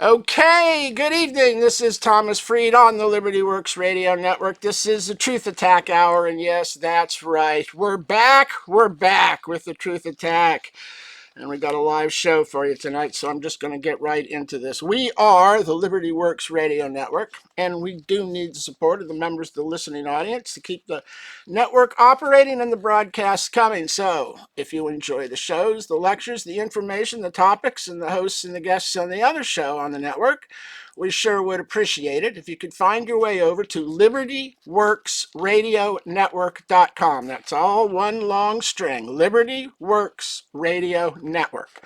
Okay, good evening. This is Thomas Freed on the Liberty Works Radio Network. This is the Truth Attack Hour, and yes, that's right. We're back with the Truth Attack. And we got a live show for you tonight, so I'm just going to get right into this. We are the Liberty Works Radio Network, and we do need the support of the members of the listening audience to keep the network operating and the broadcasts coming. So if you enjoy the shows, the lectures, the information, the topics, and the hosts and the guests on the other show on the network, we sure would appreciate it if you could find your way over to libertyworksradionetwork.com. That's all one long string, Liberty Works Radio Network.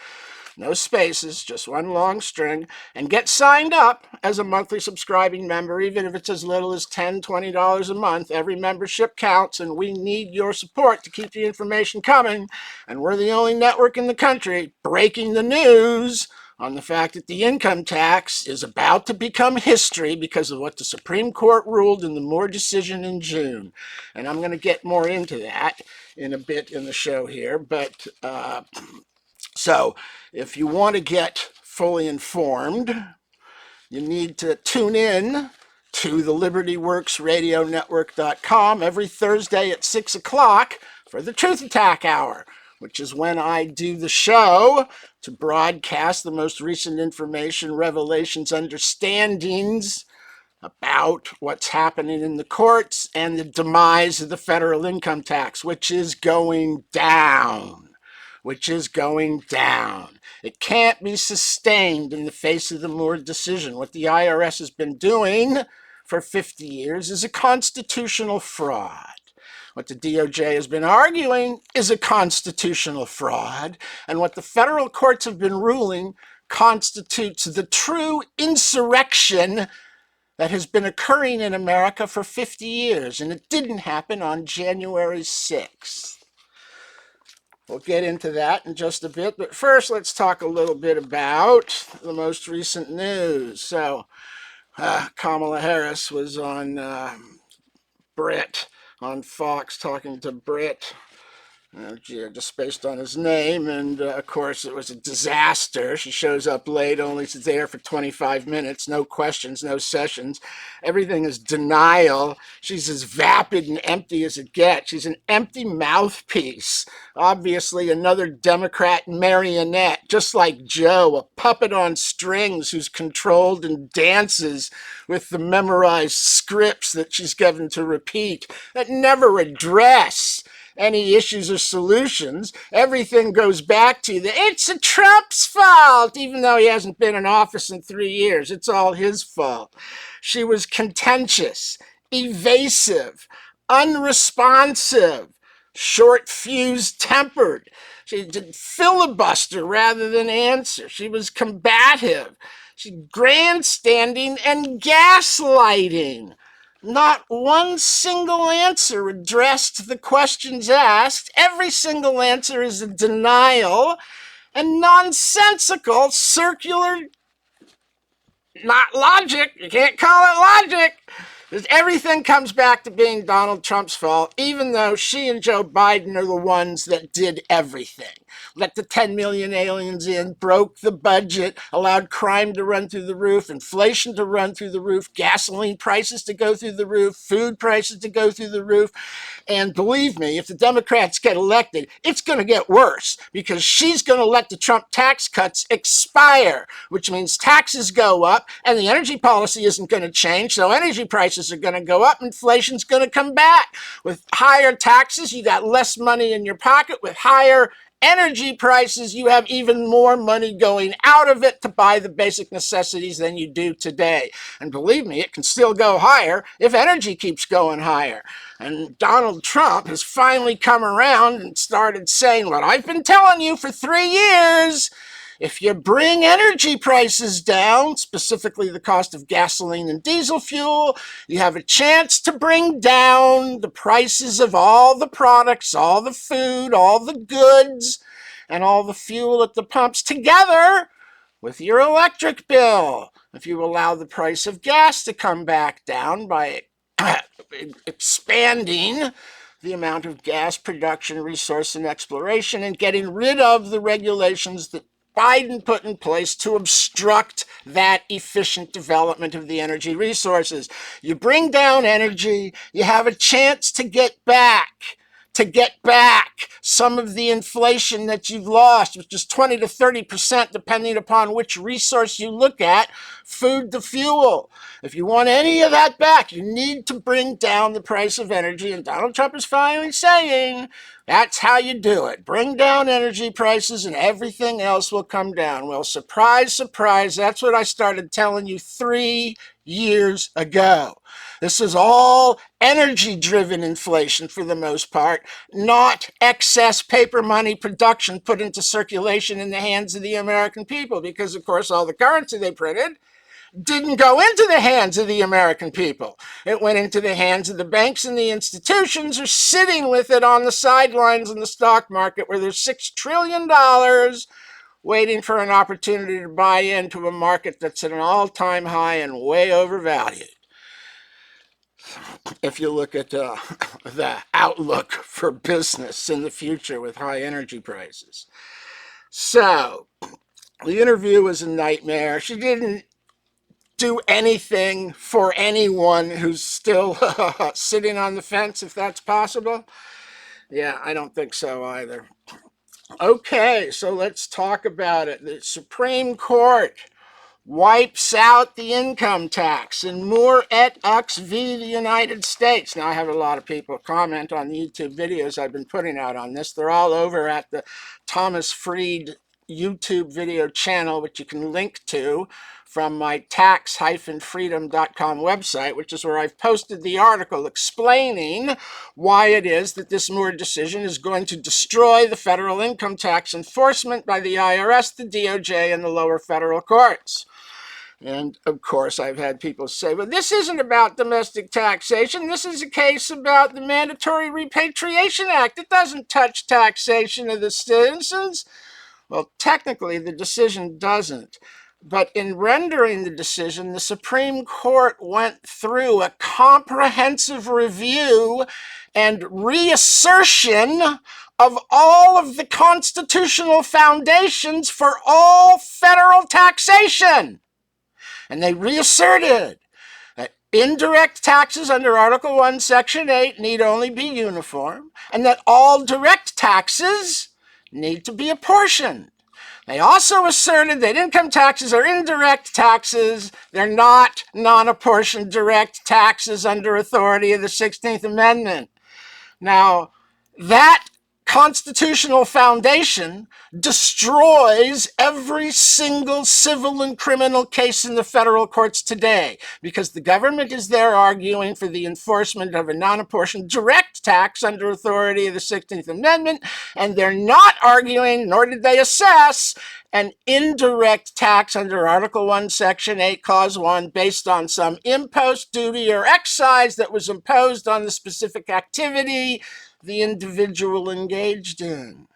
No spaces, just one long string, and get signed up as a monthly subscribing member, even if it's as little as $10, $20 a month. Every membership counts, and we need your support to keep the information coming. And we're the only network in the country breaking the news on the fact that the income tax is about to become history because of what the Supreme Court ruled in the Moore decision in June. And I'm going to get more into that in a bit in the show here. But so if you want to get fully informed, you need to tune in to the libertyworksradionetwork.com every Thursday at 6 o'clock for the Truth Attack Hour, which is when I do the show to broadcast the most recent information, revelations, understandings about what's happening in the courts and the demise of the federal income tax, which is going down. It can't be sustained in the face of the Moore decision. What the IRS has been doing for 50 years is a constitutional fraud. What the DOJ has been arguing is a constitutional fraud, and what the federal courts have been ruling constitutes the true insurrection that has been occurring in America for 50 years, and it didn't happen on January 6th. We'll get into that in just a bit, but first let's talk a little bit about the most recent news. So, Kamala Harris was on Brett on Fox talking to Brett, just based on his name, and of course it was a disaster. She shows up late, only there for 25 minutes, no questions, no sessions. Everything is denial. She's as vapid and empty as it gets. She's an empty mouthpiece. Obviously another Democrat marionette, just like Joe, a puppet on strings who's controlled and dances with the memorized scripts that she's given to repeat that never address any issues or solutions. Everything goes back to it's a Trump's fault, even though he hasn't been in office in 3 years. It's all his fault. She was contentious, evasive, unresponsive, short-fused tempered. She did filibuster rather than answer. She was combative. She grandstanding and gaslighting. Not one single answer addressed the questions asked. Every single answer is a denial and nonsensical, circular, not logic. You can't call it logic. Because everything comes back to being Donald Trump's fault, even though she and Joe Biden are the ones that did everything. Let the 10 million aliens in, broke the budget, allowed crime to run through the roof, inflation to run through the roof, gasoline prices to go through the roof, food prices to go through the roof. And believe me, if the Democrats get elected, it's going to get worse because she's going to let the Trump tax cuts expire, which means taxes go up and the energy policy isn't going to change. So energy prices are going to go up. Inflation's going to come back. With higher taxes, you got less money in your pocket. With higher energy prices, you have even more money going out of it to buy the basic necessities than you do today. And believe me, it can still go higher if energy keeps going higher. And Donald Trump has finally come around and started saying what I've been telling you for 3 years. If you bring energy prices down, specifically the cost of gasoline and diesel fuel, you have a chance to bring down the prices of all the products, all the food, all the goods, and all the fuel at the pumps together with your electric bill. If you allow the price of gas to come back down by expanding the amount of gas production, resource, and exploration, and getting rid of the regulations that Biden put in place to obstruct that efficient development of the energy resources. You bring down energy, you have a chance to get back some of the inflation that you've lost, which is 20 to 30% depending upon which resource you look at, food to fuel. If you want any of that back, you need to bring down the price of energy, and Donald Trump is finally saying that's how you do it. Bring down energy prices and everything else will come down. Well, surprise, surprise, that's what I started telling you 3 years ago. This is all energy-driven inflation for the most part, not excess paper money production put into circulation in the hands of the American people, because, of course, all the currency they printed didn't go into the hands of the American people. It went into the hands of the banks and the institutions who are sitting with it on the sidelines in the stock market, where there's $6 trillion waiting for an opportunity to buy into a market that's at an all-time high and way overvalued. If you look at the outlook for business in the future with high energy prices. So, the interview was a nightmare. She didn't do anything for anyone who's still sitting on the fence, if that's possible. Yeah, I don't think so either. Okay, so let's talk about it. The Supreme Court wipes out the income tax in Moore et al. V. the United States. Now, I have a lot of people comment on the YouTube videos I've been putting out on this. They're all over at the Thomas Fried YouTube video channel, which you can link to from my tax-freedom.com website, which is where I've posted the article explaining why it is that this Moore decision is going to destroy the federal income tax enforcement by the IRS, the DOJ, and the lower federal courts. And, of course, I've had people say, well, this isn't about domestic taxation. This is a case about the Mandatory Repatriation Act. It doesn't touch taxation of the citizens. Well, technically, the decision doesn't. But in rendering the decision, the Supreme Court went through a comprehensive review and reassertion of all of the constitutional foundations for all federal taxation. And they reasserted that indirect taxes under Article 1, Section 8 need only be uniform, and that all direct taxes need to be apportioned. They also asserted that income taxes are indirect taxes. They're not non-apportioned direct taxes under authority of the 16th Amendment. Now, that constitutional foundation destroys every single civil and criminal case in the federal courts today, because the government is there arguing for the enforcement of a non-apportioned direct tax under authority of the 16th Amendment, and they're not arguing, nor did they assess, an indirect tax under Article 1, Section 8, Clause 1, based on some impost, duty, or excise that was imposed on the specific activity the individual engaged in.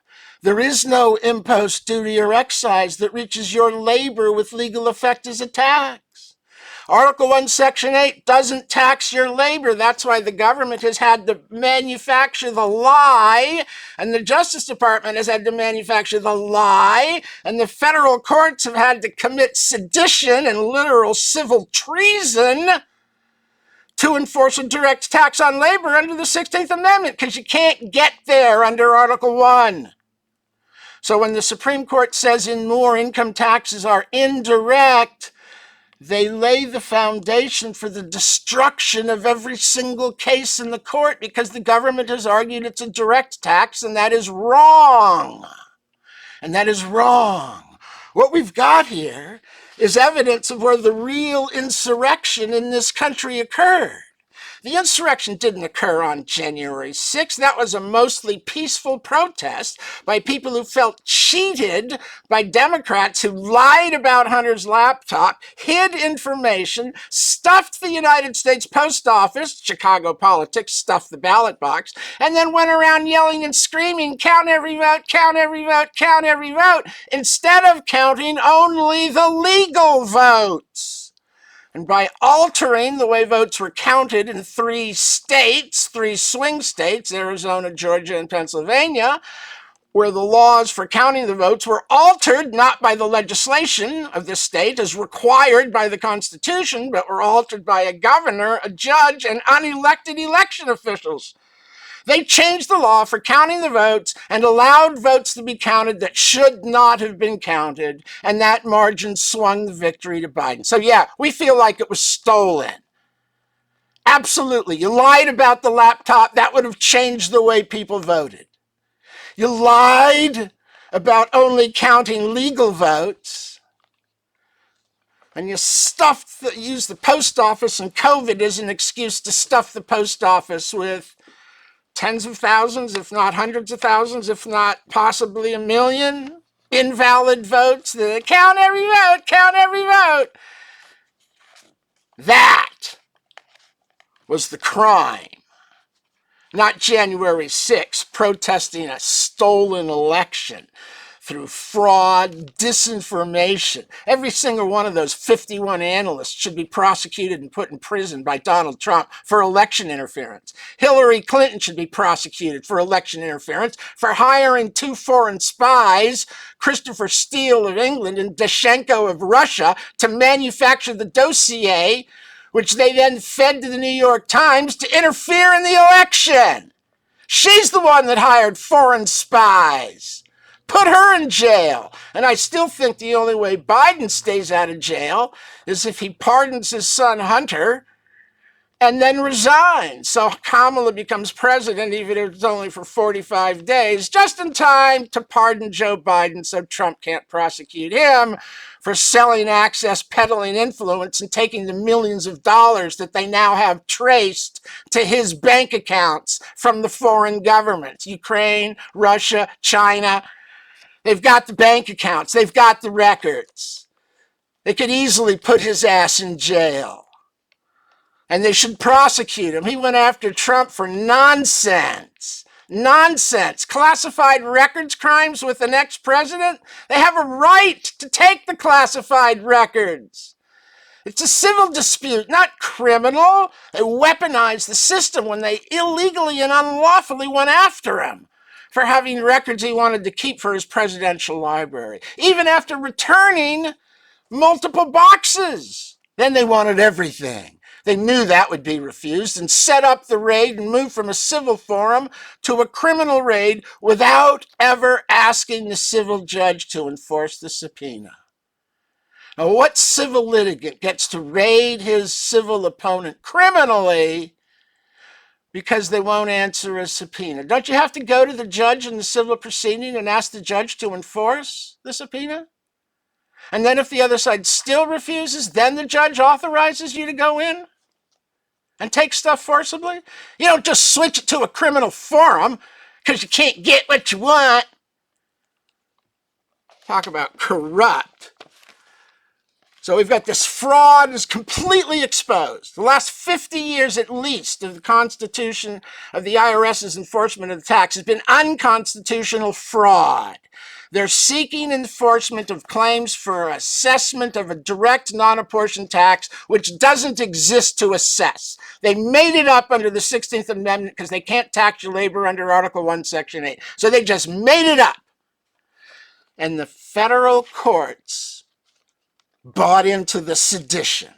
There is no impost, duty, or excise that reaches your labor with legal effect as a tax. Article 1, Section 8 doesn't tax your labor. That's why the government has had to manufacture the lie, and the Justice Department has had to manufacture the lie, and the federal courts have had to commit sedition and literal civil treason to enforce a direct tax on labor under the 16th Amendment, because you can't get there under Article 1. So when the Supreme Court says in Moore income taxes are indirect, they lay the foundation for the destruction of every single case in the court, because the government has argued it's a direct tax, and that is wrong. And that is wrong. What we've got here is evidence of where the real insurrection in this country occurred. The insurrection didn't occur on January 6th. That was a mostly peaceful protest by people who felt cheated by Democrats who lied about Hunter's laptop, hid information, stuffed the United States Post Office, Chicago politics, stuffed the ballot box, and then went around yelling and screaming, count every vote, count every vote, count every vote, instead of counting only the legal votes. And by altering the way votes were counted in 3 states, 3 swing states, Arizona, Georgia, and Pennsylvania, where the laws for counting the votes were altered not by the legislation of the state as required by the Constitution, but were altered by a governor, a judge, and unelected election officials. They changed the law for counting the votes and allowed votes to be counted that should not have been counted, and that margin swung the victory to Biden. So yeah, we feel like it was stolen. Absolutely. You lied about the laptop. That would have changed the way people voted. You lied about only counting legal votes, and you used the post office and COVID as an excuse to stuff the post office with tens of thousands, if not hundreds of thousands, if not possibly 1 million invalid votes. Count every vote, count every vote. That was the crime. Not January 6th, protesting a stolen election through fraud, disinformation. Every single one of those 51 analysts should be prosecuted and put in prison by Donald Trump for election interference. Hillary Clinton should be prosecuted for election interference for hiring 2 foreign spies, Christopher Steele of England and Dashchenko of Russia, to manufacture the dossier, which they then fed to the New York Times to interfere in the election. She's the one that hired foreign spies. Put her in jail. And I still think the only way Biden stays out of jail is if he pardons his son Hunter and then resigns. So Kamala becomes president, even if it's only for 45 days, just in time to pardon Joe Biden so Trump can't prosecute him for selling access, peddling influence, and taking the millions of dollars that they now have traced to his bank accounts from the foreign governments. Ukraine, Russia, China. They've got the bank accounts. They've got the records. They could easily put his ass in jail. And they should prosecute him. He went after Trump for nonsense. Nonsense. Classified records crimes with an ex-president? They have a right to take the classified records. It's a civil dispute, not criminal. They weaponized the system when they illegally and unlawfully went after him for having records he wanted to keep for his presidential library, even after returning multiple boxes. Then they wanted everything. They knew that would be refused and set up the raid and moved from a civil forum to a criminal raid without ever asking the civil judge to enforce the subpoena. Now, what civil litigant gets to raid his civil opponent criminally because they won't answer a subpoena? Don't you have to go to the judge in the civil proceeding and ask the judge to enforce the subpoena? And then if the other side still refuses, then the judge authorizes you to go in and take stuff forcibly? You don't just switch it to a criminal forum because you can't get what you want. Talk about corrupt. So we've got this fraud is completely exposed. The last 50 years at least of the Constitution of the IRS's enforcement of the tax has been unconstitutional fraud. They're seeking enforcement of claims for assessment of a direct non-apportioned tax, which doesn't exist to assess. They made it up under the 16th Amendment because they can't tax your labor under Article 1, Section 8. So they just made it up. And the federal courts bought into the sedition.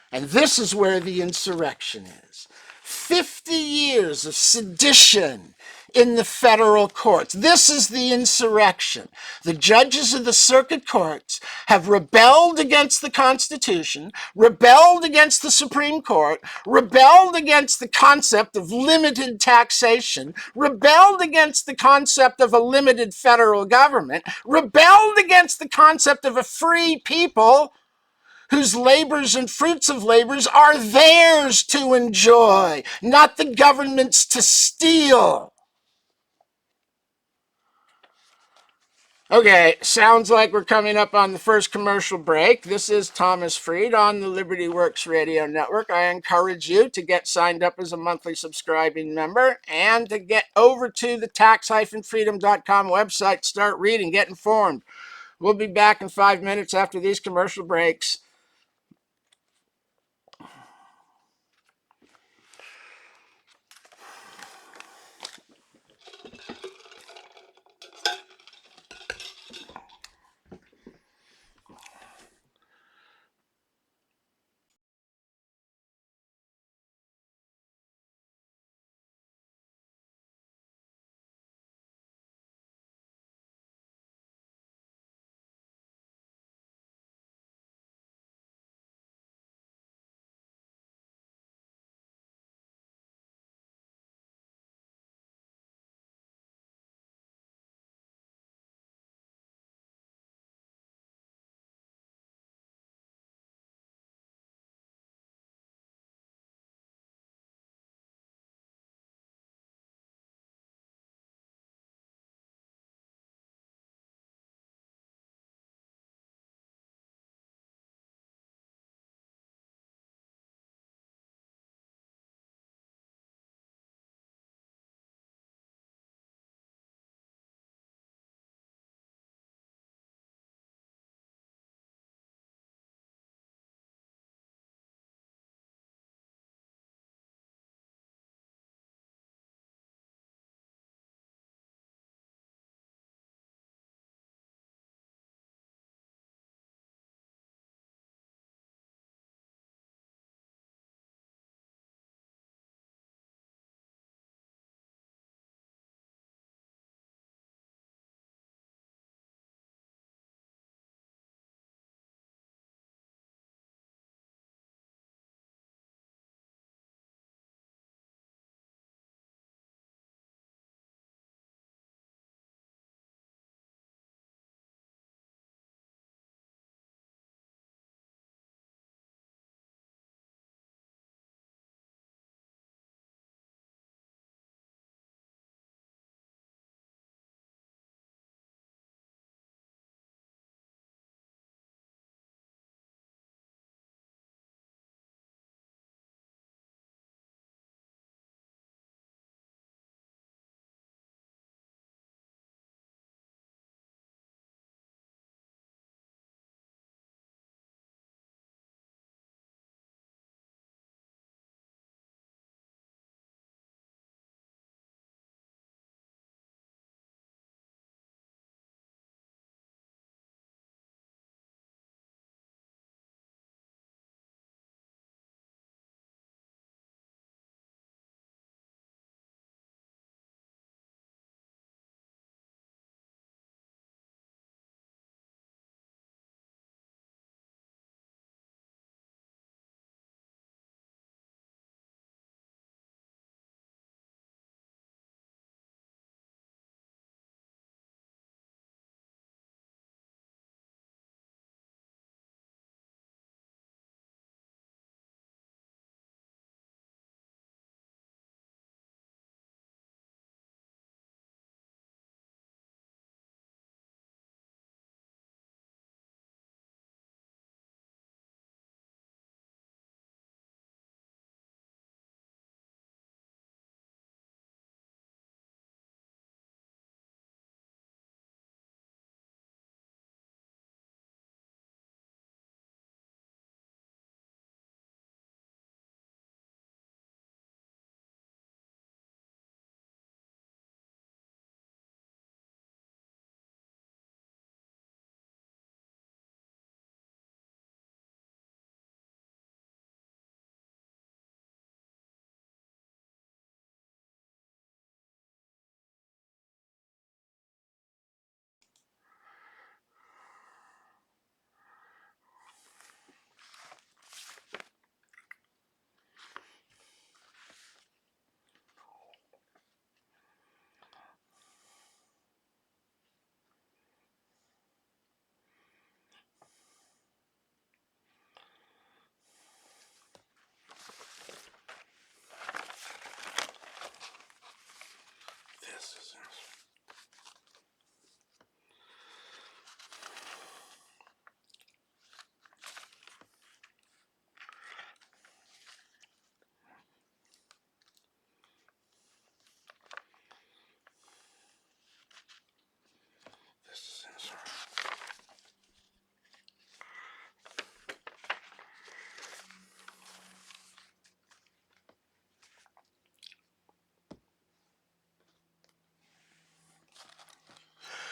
And this is where the insurrection is. 50 years of sedition in the federal courts. This is the insurrection. The judges of the circuit courts have rebelled against the Constitution, rebelled against the Supreme Court, rebelled against the concept of limited taxation, rebelled against the concept of a limited federal government, rebelled against the concept of a free people whose labors and fruits of labors are theirs to enjoy, not the government's to steal. Okay, sounds like we're coming up on the first commercial break. This is Thomas Freed on the Liberty Works Radio Network. I encourage you to get signed up as a monthly subscribing member and to get over to the tax-freedom.com website, start reading, get informed. We'll be back in 5 minutes after these commercial breaks.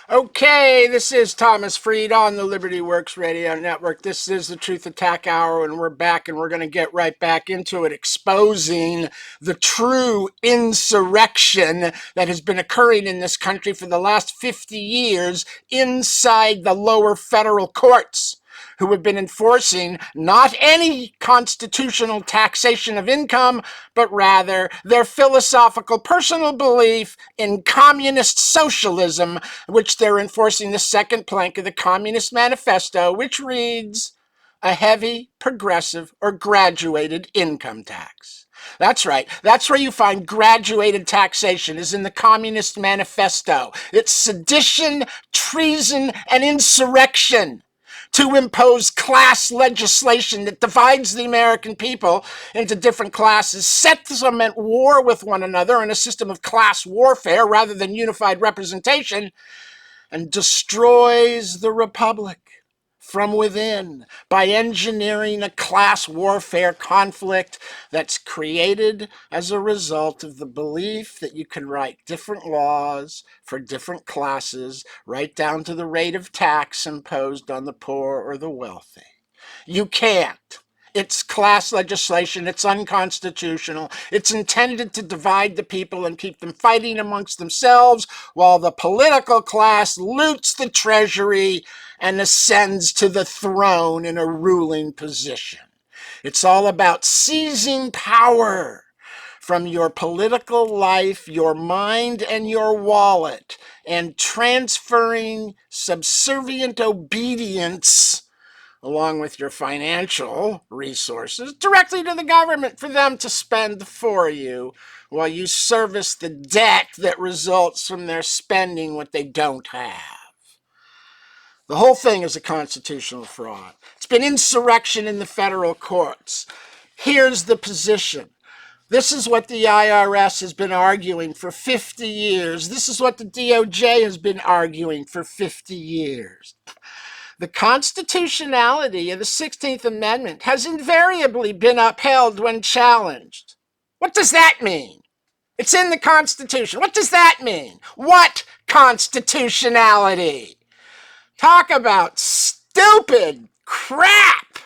Okay, this is Thomas Freed on the Liberty Works Radio Network. This is the Truth Attack Hour, and we're back, and we're going to get right back into it, exposing the true insurrection that has been occurring in this country for the last 50 years inside the lower federal courts, who have been enforcing not any constitutional taxation of income, but rather their philosophical personal belief in communist socialism, which they're enforcing the second plank of the Communist Manifesto, which reads, a heavy, progressive, or graduated income tax. That's right. That's where you find graduated taxation, is in the Communist Manifesto. It's sedition, treason, and insurrection to impose class legislation that divides the American people into different classes, sets them at war with one another in a system of class warfare rather than unified representation, and destroys the republic from within by engineering a class warfare conflict that's created as a result of the belief that you can write different laws for different classes, right down to the rate of tax imposed on the poor or the wealthy. You can't. It's class legislation. It's unconstitutional. It's intended to divide the people and keep them fighting amongst themselves while the political class loots the treasury and ascends to the throne in a ruling position. It's all about seizing power from your political life, your mind, and your wallet, and transferring subservient obedience along with your financial resources, directly to the government for them to spend for you while you service the debt that results from their spending what they don't have. The whole thing is a constitutional fraud. It's been insurrection in the federal courts. Here's the position. This is what the IRS has been arguing for 50 years. This is what the DOJ has been arguing for 50 years. The constitutionality of the 16th Amendment has invariably been upheld when challenged. What does that mean? It's in the Constitution. What does that mean? What constitutionality? Talk about stupid crap!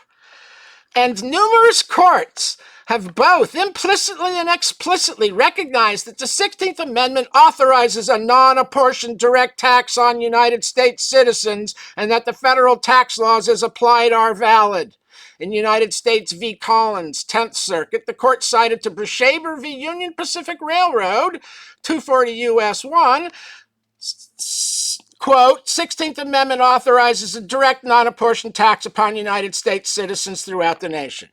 And numerous courts have both implicitly and explicitly recognized that the 16th Amendment authorizes a non-apportioned direct tax on United States citizens and that the federal tax laws as applied are valid. In United States v. Collins, 10th Circuit, the court cited to Brashaber v. Union Pacific Railroad, 240 U.S. 1, quote, 16th Amendment authorizes a direct non-apportioned tax upon United States citizens throughout the nation.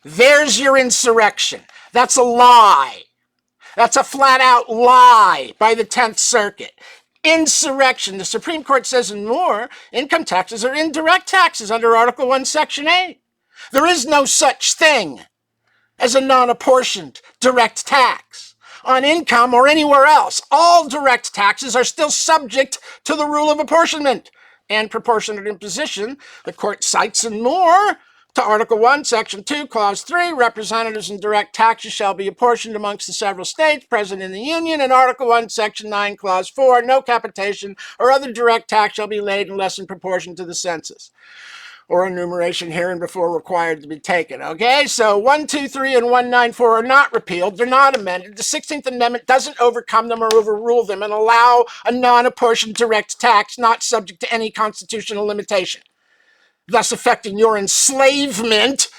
There's your insurrection. That's a lie. That's a flat-out lie by the 10th Circuit. Insurrection. The Supreme Court says in Moore, income taxes are indirect taxes under Article 1, Section 8. There is no such thing as a non-apportioned direct tax on income or anywhere else. All direct taxes are still subject to the rule of apportionment and proportionate imposition. The court cites in Moore to Article 1, Section 2, Clause 3, representatives in direct taxes shall be apportioned amongst the several states present in the Union, and Article 1, Section 9, Clause 4, no capitation or other direct tax shall be laid unless in proportion to the census or enumeration hereinbefore required to be taken. Okay, so 1, 2, 3, and 194 are not repealed. They're not amended. The 16th Amendment doesn't overcome them or overrule them and allow a non-apportioned direct tax not subject to any constitutional limitation, thus affecting your enslavement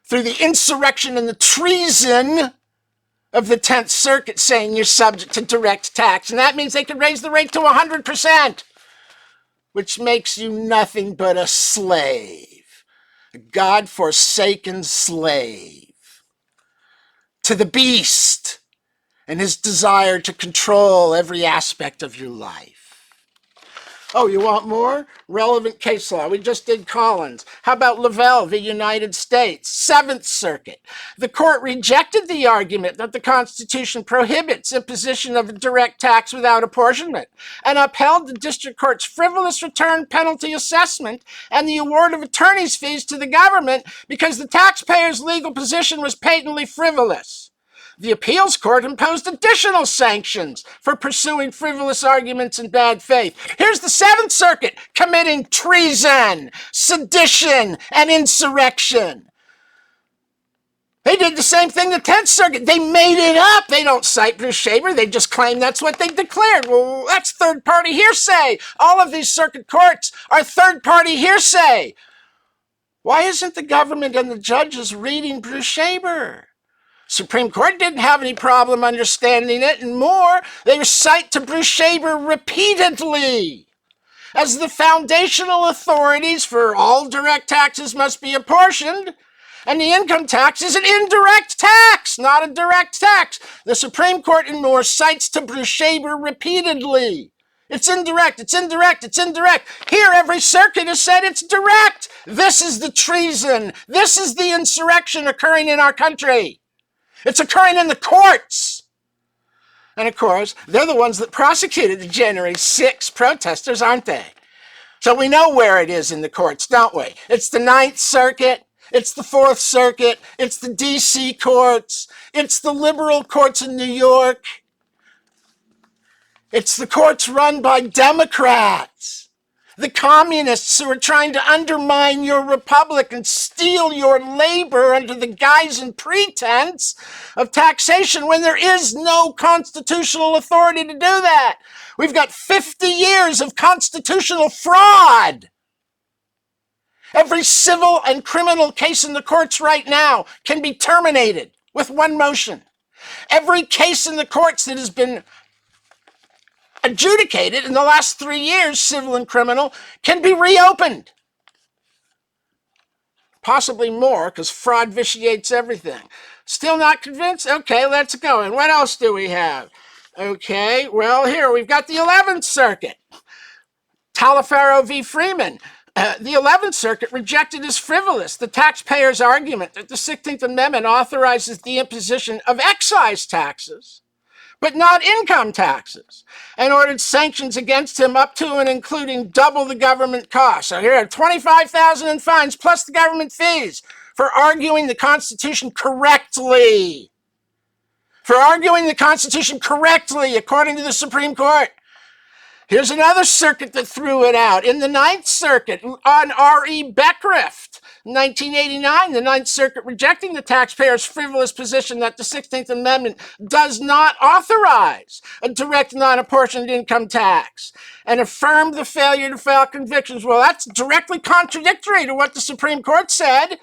through the insurrection and the treason of the 10th Circuit saying you're subject to direct tax. And that means they could raise the rate to 100%, which makes you nothing but a slave, a God-forsaken slave to the beast and his desire to control every aspect of your life. Oh, you want more? Relevant case law. We just did Collins. How about Lavelle v. United States? 7th Circuit. The court rejected the argument that the Constitution prohibits imposition of a direct tax without apportionment and upheld the district court's frivolous return penalty assessment and the award of attorney's fees to the government because the taxpayer's legal position was patently frivolous. The appeals court imposed additional sanctions for pursuing frivolous arguments in bad faith. Here's the Seventh Circuit committing treason, sedition, and insurrection. They did the same thing the 10th Circuit. They made it up. They don't cite Bruce Shaber. They just claim that's what they declared. Well, that's third-party hearsay. All of these circuit courts are third-party hearsay. Why isn't the government and the judges reading Bruce Shaber? Supreme Court didn't have any problem understanding it, and more, they cite to Bruce Shaber repeatedly as the foundational authorities for all direct taxes must be apportioned, and the income tax is an indirect tax, not a direct tax. The Supreme Court in Moore cites to Bruce Shaber repeatedly. It's indirect, it's indirect, it's indirect. Here, every circuit has said it's direct. This is the treason. This is the insurrection occurring in our country. It's occurring in the courts. And of course, they're the ones that prosecuted the January 6 protesters, aren't they? So we know where it is in the courts, don't we? It's the Ninth Circuit. It's the Fourth Circuit. It's the D.C. courts. It's the liberal courts in New York. It's the courts run by Democrats, the communists who are trying to undermine your republic and steal your labor under the guise and pretense of taxation when there is no constitutional authority to do that. We've got 50 years of constitutional fraud. Every civil and criminal case in the courts right now can be terminated with one motion. Every case in the courts that has been adjudicated in the last 3 years, civil and criminal, can be reopened. Possibly more, because fraud vitiates everything. Still not convinced? Okay, let's go. And what else do we have? Okay, well, here we've got the 11th Circuit. Taliaferro v. Freeman. The 11th Circuit rejected as frivolous the taxpayer's argument that the 16th Amendment authorizes the imposition of excise taxes, but not income taxes, and ordered sanctions against him up to and including double the government cost. So here are $25,000 in fines plus the government fees for arguing the Constitution correctly. For arguing the Constitution correctly, according to the Supreme Court. Here's another circuit that threw it out. In the Ninth Circuit, on R.E. Beckrith, 1989, the Ninth Circuit rejecting the taxpayer's frivolous position that the 16th Amendment does not authorize a direct non-apportioned income tax and affirmed the failure to file convictions. Well, that's directly contradictory to what the Supreme Court said.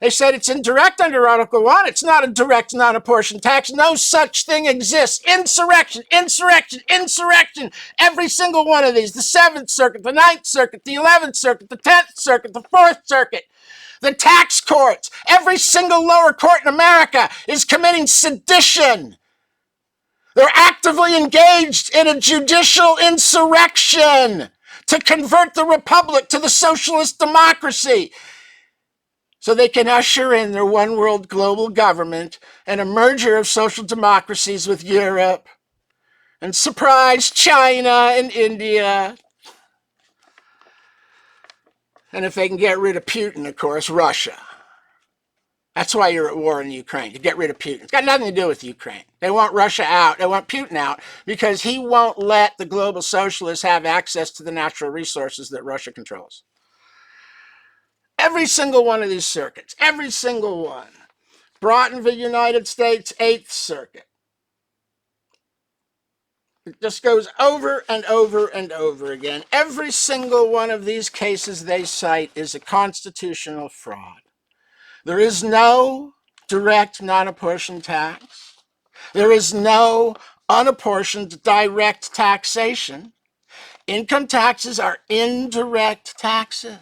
They said it's indirect under Article 1. It's not a direct non-apportioned tax. No such thing exists. Insurrection, insurrection, insurrection. Every single one of these. The 7th Circuit, the 9th Circuit, the 11th Circuit, the 10th Circuit, the 4th Circuit, the tax courts. Every single lower court in America is committing sedition. They're actively engaged in a judicial insurrection to convert the republic to the socialist democracy, so they can usher in their one world global government and a merger of social democracies with Europe and surprise China and India. And if they can get rid of Putin, of course, Russia. That's why you're at war in Ukraine, to get rid of Putin. It's got nothing to do with Ukraine. They want Russia out. They want Putin out because he won't let the global socialists have access to the natural resources that Russia controls. Every single one of these circuits, every single one. Broughton v. United States, 8th Circuit. It just goes over and over and over again. Every single one of these cases they cite is a constitutional fraud. There is no direct non-apportioned tax. There is no unapportioned direct taxation. Income taxes are indirect taxes.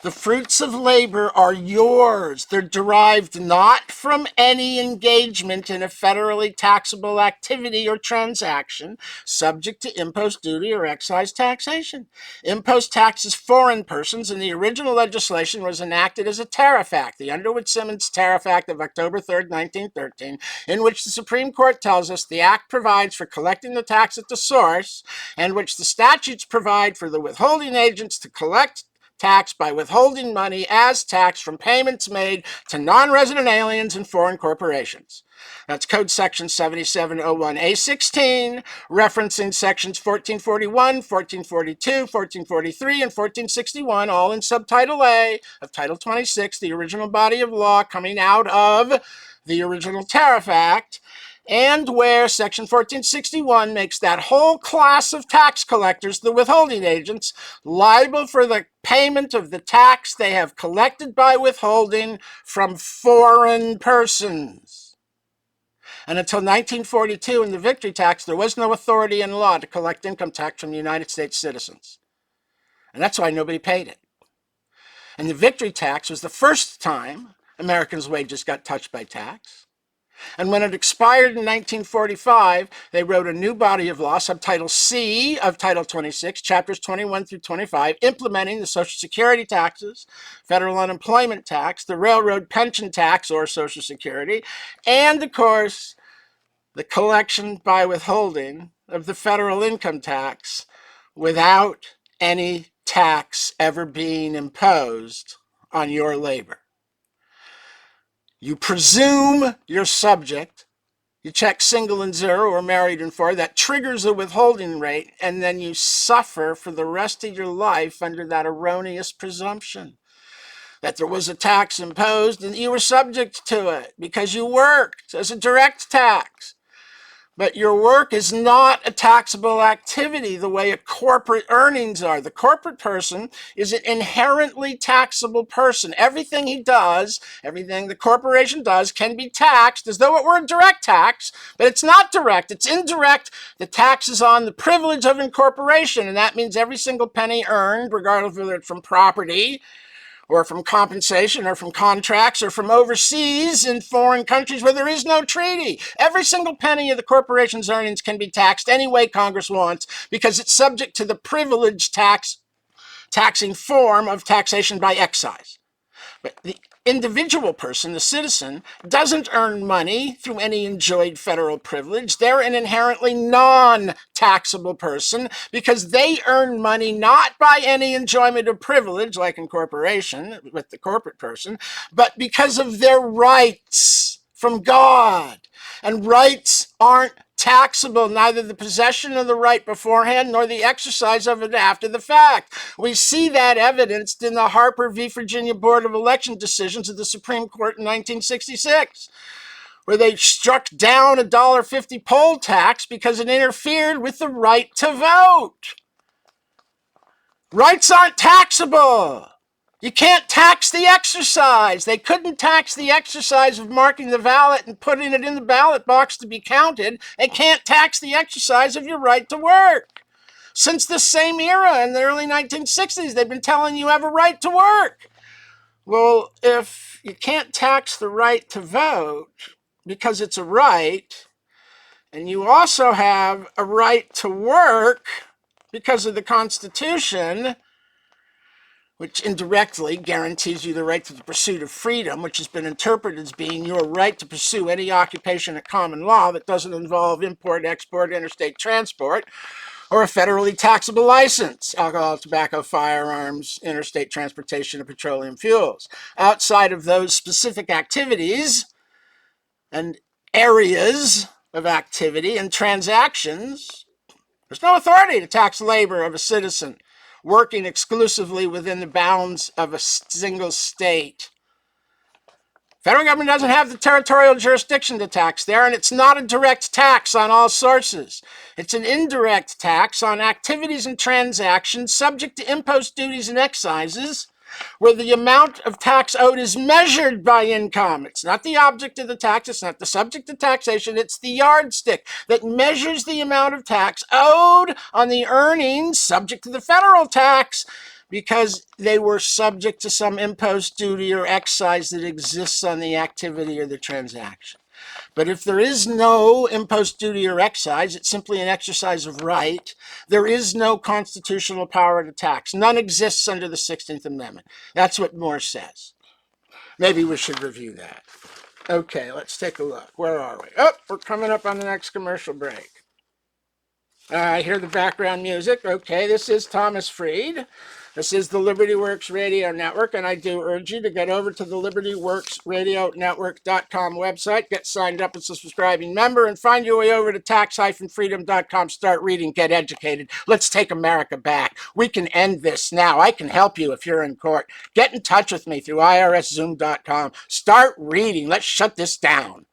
The fruits of labor are yours. They're derived not from any engagement in a federally taxable activity or transaction subject to impost duty or excise taxation. Impost taxes foreign persons, and the original legislation was enacted as a tariff act, the Underwood-Simmons Tariff Act of October 3rd, 1913, in which the Supreme Court tells us the act provides for collecting the tax at the source, and which the statutes provide for the withholding agents to collect tax by withholding money as tax from payments made to non-resident aliens and foreign corporations. That's Code Section 7701A16, referencing Sections 1441, 1442, 1443, and 1461, all in Subtitle A of Title 26, the original body of law coming out of the original Tariff Act, and where Section 1461 makes that whole class of tax collectors, the withholding agents, liable for the payment of the tax they have collected by withholding from foreign persons. And until 1942 in the victory tax, there was no authority in law to collect income tax from United States citizens. And that's why nobody paid it. And the victory tax was the first time Americans' wages got touched by tax. And when it expired in 1945, they wrote a new body of law, Subtitle C of Title 26, Chapters 21 through 25, implementing the Social Security taxes, federal unemployment tax, the railroad pension tax or Social Security, and, of course, the collection by withholding of the federal income tax without any tax ever being imposed on your labor. You presume you're subject. You check single and zero or married and four. That triggers a withholding rate, and then you suffer for the rest of your life under that erroneous presumption that there was a tax imposed and you were subject to it because you worked as a direct tax. But your work is not a taxable activity the way a corporate earnings are. The corporate person is an inherently taxable person. Everything he does, everything the corporation does can be taxed as though it were a direct tax, but it's not direct, it's indirect. The tax is on the privilege of incorporation, and that means every single penny earned, regardless of whether it's from property or from compensation, or from contracts, or from overseas in foreign countries where there is no treaty. Every single penny of the corporation's earnings can be taxed any way Congress wants because it's subject to the privilege taxing form of taxation by excise. But the individual person, the citizen, doesn't earn money through any enjoyed federal privilege. They're an inherently non-taxable person because they earn money not by any enjoyment of privilege, like incorporation with the corporate person, but because of their rights from God. And rights aren't taxable, neither the possession of the right beforehand nor the exercise of it after the fact. We see that evidenced in the Harper v. Virginia Board of Election decisions of the Supreme Court in 1966, where they struck down a $1.50 poll tax because it interfered with the right to vote. Rights aren't taxable. You can't tax the exercise. They couldn't tax the exercise of marking the ballot and putting it in the ballot box to be counted. They can't tax the exercise of your right to work. Since the same era in the early 1960s, they've been telling you have a right to work. Well, if you can't tax the right to vote because it's a right, and you also have a right to work because of the Constitution, which indirectly guarantees you the right to the pursuit of freedom, which has been interpreted as being your right to pursue any occupation at common law that doesn't involve import, export, interstate transport, or a federally taxable license, alcohol, tobacco, firearms, interstate transportation of petroleum fuels. Outside of those specific activities and areas of activity and transactions, there's no authority to tax labor of a citizen working exclusively within the bounds of a single state. Federal government doesn't have the territorial jurisdiction to tax there, and it's not a direct tax on all sources. It's an indirect tax on activities and transactions subject to impost duties and excises, where the amount of tax owed is measured by income. It's not the object of the tax, it's not the subject of taxation, it's the yardstick that measures the amount of tax owed on the earnings subject to the federal tax because they were subject to some impost duty or excise that exists on the activity or the transaction. But if there is no impost duty or excise, it's simply an exercise of right. There is no constitutional power to tax. None exists under the 16th Amendment. That's what Moore says. Maybe we should review that. Okay, let's take a look. Where are we? Oh, we're coming up on the next commercial break. I hear the background music. Okay, this is Thomas Freed. This is the Liberty Works Radio Network, and I do urge you to get over to the libertyworksradionetwork.com website, get signed up as a subscribing member, and find your way over to tax-freedom.com. Start reading, get educated. Let's take America back. We can end this now. I can help you if you're in court. Get in touch with me through irszoom.com. Start reading. Let's shut this down.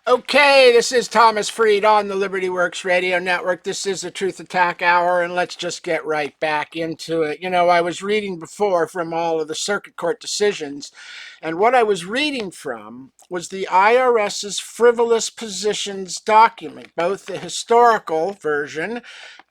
Okay, this is Thomas Freed on the Liberty Works Radio Network. This is the Truth Attack Hour, and let's just get right back into it. You know, I was reading before from all of the circuit court decisions, and what I was reading from was the IRS's frivolous positions document, both the historical version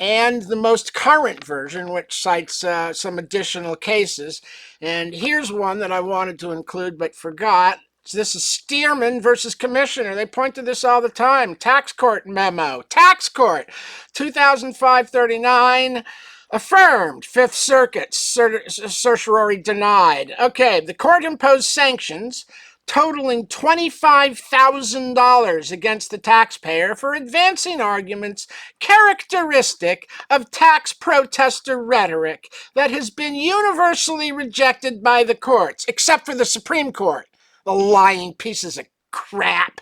and the most current version, which cites some additional cases. And here's one that I wanted to include but forgot. This is Stearman versus Commissioner. They point to this all the time. Tax court memo. Tax court, 2005-39, affirmed. Fifth Circuit, certiorari denied. Okay, the court imposed sanctions totaling $25,000 against the taxpayer for advancing arguments characteristic of tax protester rhetoric that has been universally rejected by the courts, except for the Supreme Court. The lying pieces of crap,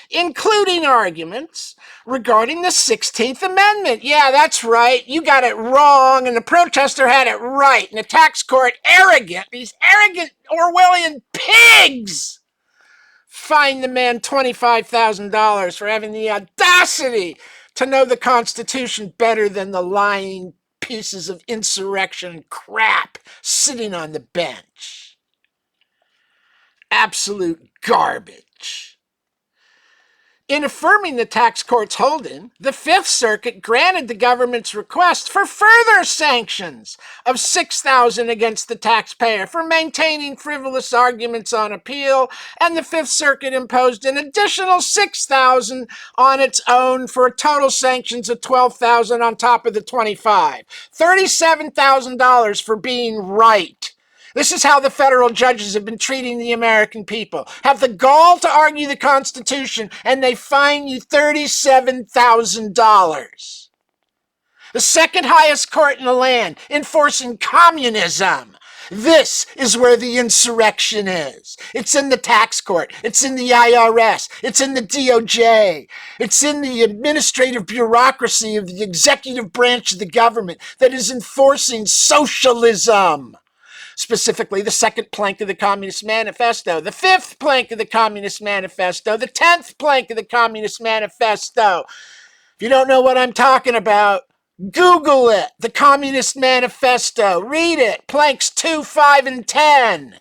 including arguments regarding the 16th Amendment. Yeah, that's right. You got it wrong, and the protester had it right. And the tax court, arrogant, these arrogant Orwellian pigs, fined the man $25,000 for having the audacity to know the Constitution better than the lying pieces of insurrection crap sitting on the bench. Absolute garbage. In affirming the tax court's holding, the Fifth Circuit granted the government's request for further sanctions of $6,000 against the taxpayer for maintaining frivolous arguments on appeal, and the Fifth Circuit imposed an additional $6,000 on its own for total sanctions of $12,000 on top of the $25,000. $37,000 for being right. This is how the federal judges have been treating the American people. Have the gall to argue the Constitution, and they fine you $37,000. The second highest court in the land, enforcing communism. This is where the insurrection is. It's in the tax court. It's in the IRS. It's in the DOJ. It's in the administrative bureaucracy of the executive branch of the government that is enforcing socialism. Specifically, the second plank of the Communist Manifesto, the fifth plank of the Communist Manifesto, the 10th plank of the Communist Manifesto. If you don't know what I'm talking about, Google it, the Communist Manifesto. Read it, planks 2, 5, and 10.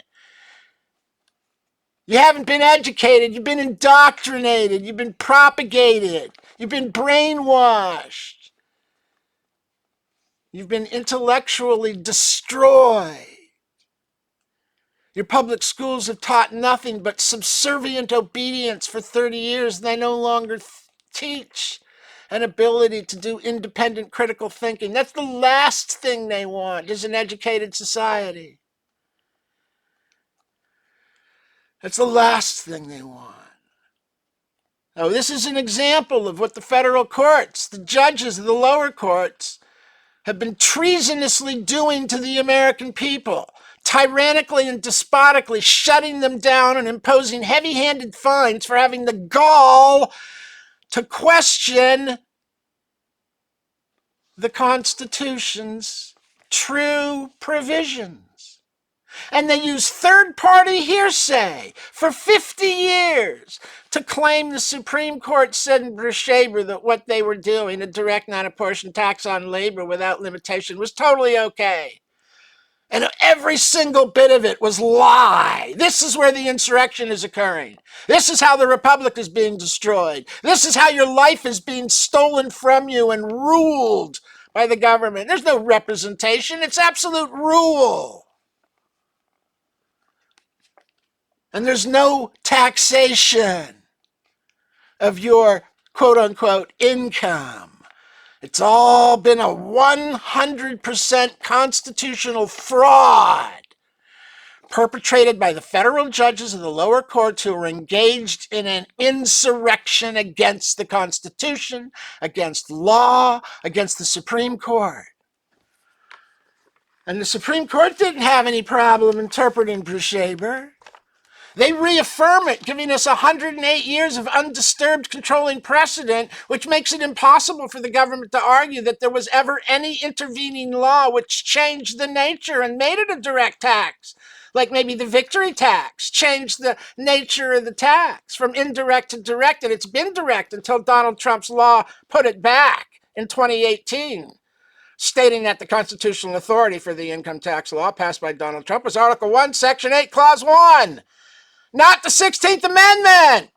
You haven't been educated, you've been indoctrinated, you've been propagated, you've been brainwashed. You've been intellectually destroyed. Your public schools have taught nothing but subservient obedience for 30 years. They no longer teach an ability to do independent critical thinking. That's the last thing they want, is an educated society. That's the last thing they want. Now, this is an example of what the federal courts, the judges of the lower courts, have been treasonously doing to the American people. Tyrannically and despotically shutting them down and imposing heavy-handed fines for having the gall to question the Constitution's true provisions. And they use third-party hearsay for 50 years to claim the Supreme Court said in Brushaber that what they were doing, a direct non-apportioned tax on labor without limitation, was totally okay. And every single bit of it was lie. This is where the insurrection is occurring. This is how the republic is being destroyed. This is how your life is being stolen from you and ruled by the government. There's no representation. It's absolute rule. And there's no taxation of your quote-unquote income. It's all been a 100% constitutional fraud perpetrated by the federal judges of the lower courts who are engaged in an insurrection against the Constitution, against law, against the Supreme Court. And the Supreme Court didn't have any problem interpreting Brushaber. They reaffirm it, giving us 108 years of undisturbed controlling precedent, which makes it impossible for the government to argue that there was ever any intervening law which changed the nature and made it a direct tax. Like maybe the victory tax changed the nature of the tax from indirect to direct, and it's been direct until Donald Trump's law put it back in 2018, stating that the constitutional authority for the income tax law passed by Donald Trump was Article 1, Section 8, Clause 1, not the 16th Amendment.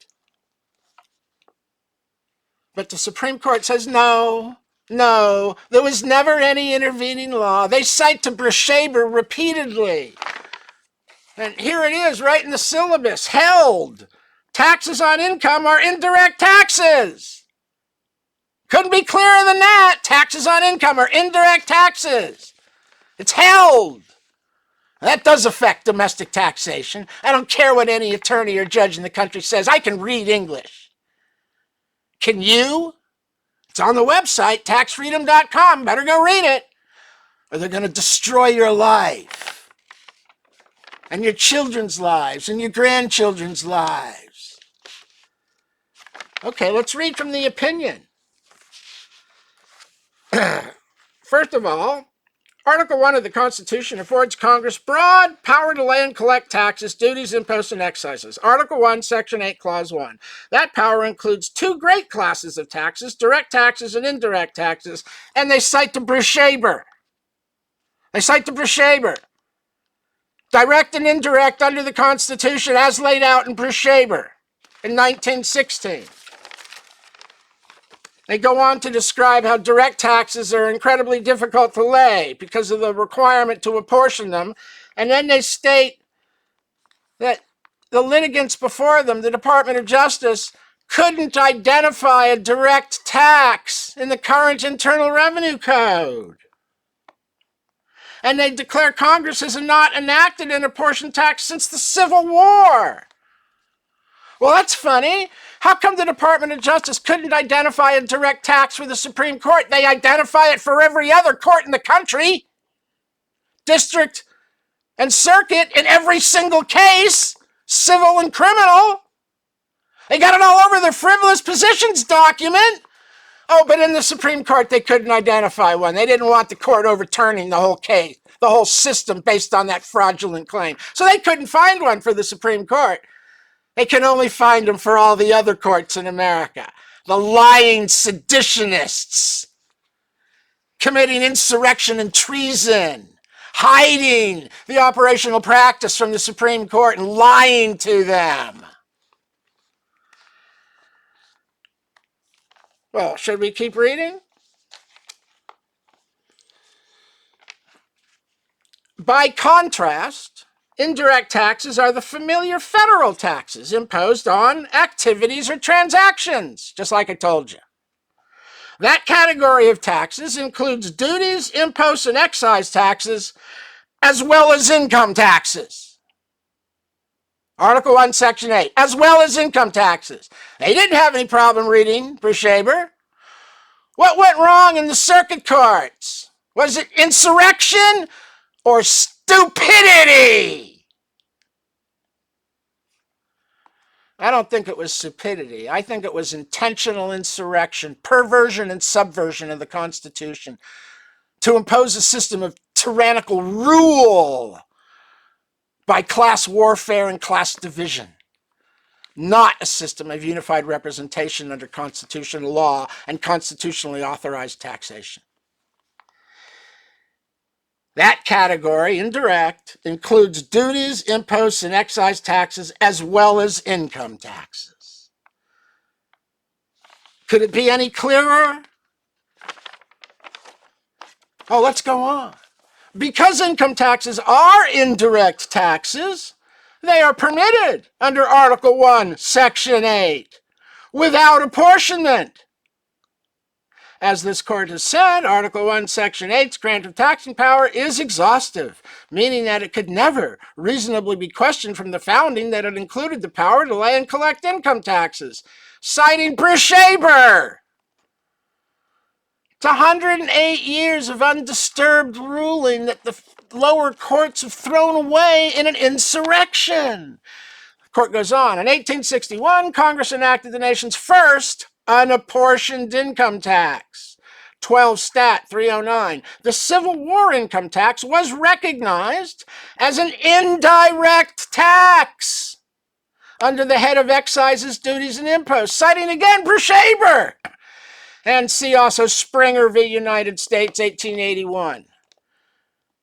But the Supreme Court says no, there was never any intervening law. They cite to Bershaber repeatedly. And here it is right in the syllabus, held. Taxes on income are indirect taxes. Couldn't be clearer than that. Taxes on income are indirect taxes. It's held. That does affect domestic taxation. I don't care what any attorney or judge in the country says. I can read English. Can you? It's on the website, taxfreedom.com. Better go read it, or they're going to destroy your life and your children's lives and your grandchildren's lives. Okay, let's read from the opinion. First of all, Article 1 of the Constitution affords Congress broad power to lay and collect taxes, duties, imposts, and excises. Article 1, Section 8, Clause 1. That power includes two great classes of taxes, direct taxes and indirect taxes, and they cite to Bershaber. Direct and indirect under the Constitution as laid out in Bershaber in 1916. They go on to describe how direct taxes are incredibly difficult to lay because of the requirement to apportion them. And then they state that the litigants before them, the Department of Justice, couldn't identify a direct tax in the current Internal Revenue Code. And they declare Congress has not enacted an apportioned tax since the Civil War. Well, that's funny. How come the Department of Justice couldn't identify a direct tax for the Supreme Court? They identify it for every other court in the country, district and circuit, in every single case, civil and criminal. They got it all over their frivolous positions document. Oh, but in the Supreme Court, they couldn't identify one. They didn't want the court overturning the whole case, the whole system based on that fraudulent claim. So they couldn't find one for the Supreme Court. They can only find them for all the other courts in America. The lying seditionists committing insurrection and treason, hiding the operational practice from the Supreme Court and lying to them. Well, should we keep reading? By contrast, indirect taxes are the familiar federal taxes imposed on activities or transactions, just like I told you. That category of taxes includes duties, imposts, and excise taxes, as well as income taxes. Article 1, Section 8, as well as income taxes. They didn't have any problem reading Bershaber. What went wrong in the circuit courts? Was it insurrection or stupidity? I don't think it was stupidity. I think it was intentional insurrection, perversion and subversion of the Constitution to impose a system of tyrannical rule by class warfare and class division, not a system of unified representation under constitutional law and constitutionally authorized taxation. That category, indirect, includes duties, imposts, and excise taxes, as well as income taxes. Could it be any clearer? Oh, let's go on. Because income taxes are indirect taxes, they are permitted under Article 1, Section 8, without apportionment. As this court has said, Article 1, Section 8's grant of taxing power is exhaustive, meaning that it could never reasonably be questioned from the founding that it included the power to lay and collect income taxes, citing Bershaber. It's 108 years of undisturbed ruling that the lower courts have thrown away in an insurrection. The court goes on. In 1861, Congress enacted the nation's first unapportioned income tax, 12 Stat 309. The Civil War income tax was recognized as an indirect tax under the head of excises, duties, and imposts, citing again Brushaber. And see also Springer v. United States, 1881.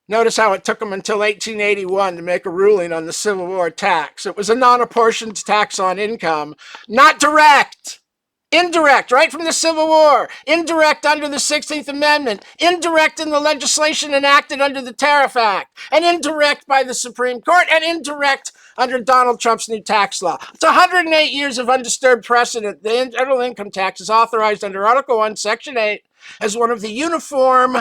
Notice how it took them until 1881 to make a ruling on the Civil War tax. It was a non-apportioned tax on income, not direct. Indirect, right from the Civil War. Indirect under the 16th Amendment. Indirect in the legislation enacted under the Tariff Act. And indirect by the Supreme Court. And indirect under Donald Trump's new tax law. It's 108 years of undisturbed precedent. The federal income tax is authorized under Article 1, Section 8 as one of the uniform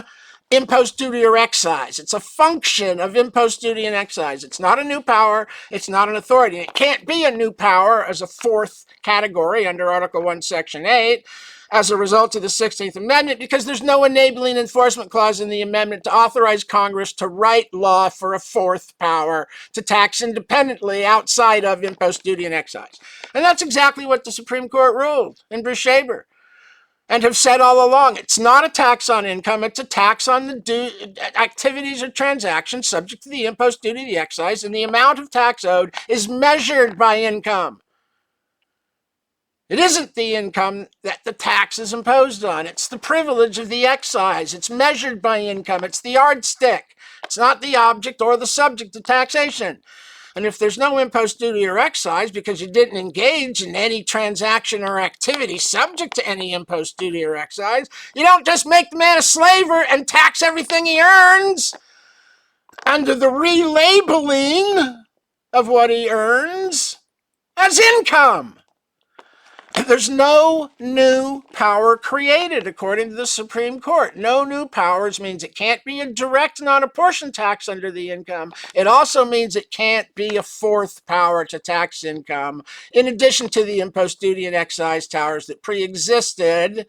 impost, duty, or excise. It's a function of impost, duty, and excise. It's not a new power. It's not an authority. It can't be a new power as a fourth category under Article 1, Section 8 as a result of the 16th Amendment because there's no enabling enforcement clause in the amendment to authorize Congress to write law for a fourth power to tax independently outside of impost, duty, and excise. And that's exactly what the Supreme Court ruled in Brushaber. And have said all along, it's not a tax on income, it's a tax on the activities or transactions subject to the impost, duty, the excise, and the amount of tax owed is measured by income. It isn't the income that the tax is imposed on, it's the privilege of the excise. It's measured by income, it's the yardstick. It's not the object or the subject of taxation. And if there's no impost, duty, or excise because you didn't engage in any transaction or activity subject to any impost, duty, or excise, you don't just make the man a slaver and tax everything he earns under the relabeling of what he earns as income. There's no new power created, according to the Supreme Court. No new powers means it can't be a direct non-apportioned tax under the income. It also means it can't be a fourth power to tax income, in addition to the impost, duty, and excise powers that pre-existed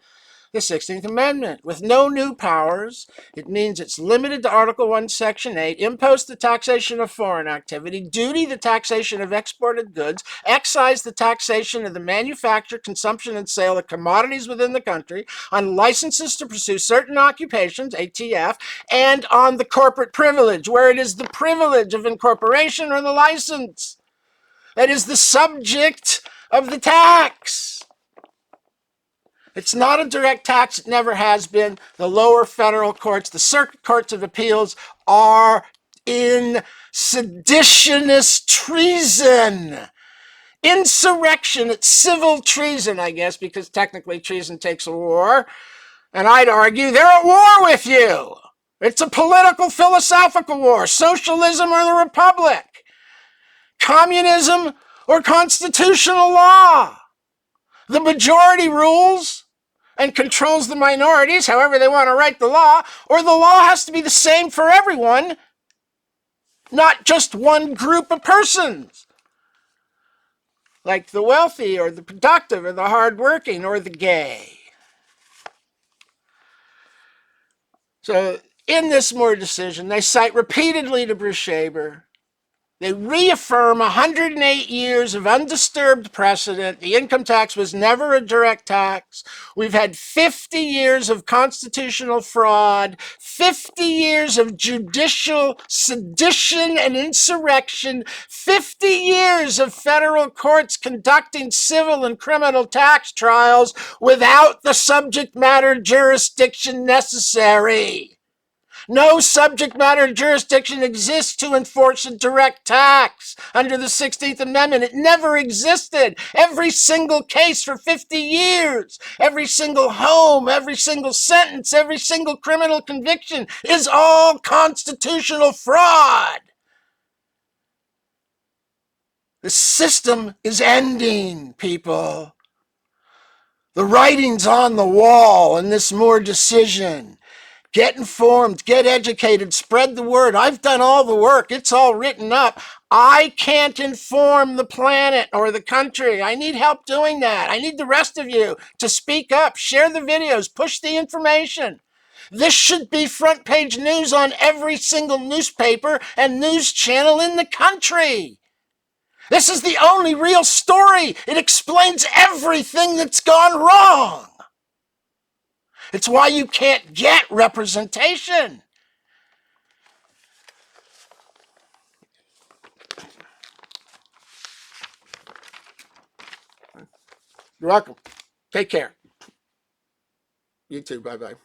the 16th Amendment. With no new powers, it means it's limited to Article 1, Section 8, impost the taxation of foreign activity, duty the taxation of exported goods, excise the taxation of the manufacture, consumption, and sale of commodities within the country, on licenses to pursue certain occupations, ATF, and on the corporate privilege, where it is the privilege of incorporation or the license that is the subject of the tax. It's not a direct tax. It never has been. The lower federal courts, the circuit courts of appeals, are in seditionist treason. Insurrection. It's civil treason, I guess, because technically treason takes a war. And I'd argue they're at war with you. It's a political, philosophical war. Socialism or the republic. Communism or constitutional law. The majority rules and controls the minorities, however they want to write the law, or the law has to be the same for everyone, not just one group of persons, like the wealthy or the productive or the hardworking or the gay. So in this Moore decision, they cite repeatedly to Brushaber. They reaffirm 108 years of undisturbed precedent. The income tax was never a direct tax. We've had 50 years of constitutional fraud, 50 years of judicial sedition and insurrection, 50 years of federal courts conducting civil and criminal tax trials without the subject matter jurisdiction necessary. No subject matter jurisdiction exists to enforce a direct tax under the 16th Amendment. It never existed. Every single case for 50 years, every single home, every single sentence, every single criminal conviction is all constitutional fraud. The system is ending, people. The writing's on the wall in this Moore decision. Get informed, get educated, spread the word. I've done all the work. It's all written up. I can't inform the planet or the country. I need help doing that. I need the rest of you to speak up, share the videos, push the information. This should be front page news on every single newspaper and news channel in the country. This is the only real story. It explains everything that's gone wrong. It's why you can't get representation. You're welcome. Take care. You too. Bye-bye.